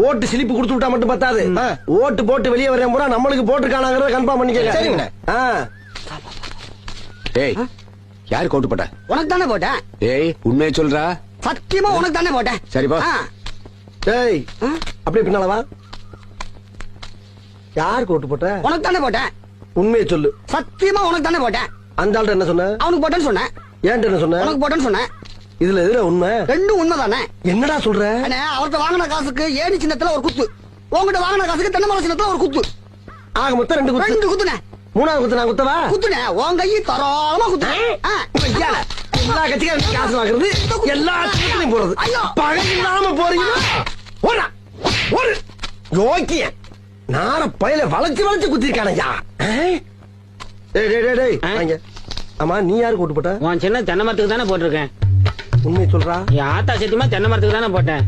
ஓட்டு சிலிப்பு கொடுத்து விட்டா மட்டும் பத்தாது. ஓட்டு போட்டு வெளியே வரேன் பூரா நம்மளுக்கு போட்டுருக்கானாங்கிறத கன்ஃபார்ம் பண்ணிக்க. சரிங்க. ஏய், யாருக்கு ஓட்டு போட்ட? உனக்கு தானே போட்டேன். ஏய், உண்மையை சொல்றா. சத்தியமா உனக்கு தானே போட்டேன். சரிப்பா. ஏய், அப்படியே பின்னாலவா. யாருக்கு ஓட்டு போட்ட? உனக்கு தானே போட்டேன். உண்மையை சொல்லு. சத்தியமா உனக்கு தானே போட்டேன். அந்த ஆள்கிட்ட என்ன சொன்ன? அவனுக்கு போட்டேன்னு சொன்னேன். ஏன்ட்டு என்ன சொன்ன? உனக்கு போட்டேன்னு சொன்னேன். இதுல எதுல உண்மை? ரெண்டும் உண்மைதானே. என்னடா சொல்ற? அவர்கிட்ட வாங்கின காசுக்கு ஏணி சின்னத்துல ஒரு குத்து, உங்ககிட்ட வாங்கின காசுக்கு தென்னை சின்னத்துல ஒரு குத்து. ஆக மொத்தம் 2 குத்து. 2 குத்துனே. மூணாவது குத்து நான் குத்தவா? குத்துனே. உன் கையை தரோளமா குத்துனேன். எல்லா கட்சிக்காரும் காசு வாங்குறது, எல்லா கட்சிகளையும் போறது. பகை இல்லாம போறீங்க. ஒரு யோக்கிய நார பயில வளைச்சு வளைச்சு குத்திருக்கானயா. ஆமா, நீ யாருக்கு ஓட்டு போட்ட? உன் சின்ன தென்னை மரத்துக்கு தானே போட்டிருக்கேன். உண்மையை சொல்றா. என் ஆத்தா சத்தியமா தென்னை மரத்துக்கு தானே போட்டேன்.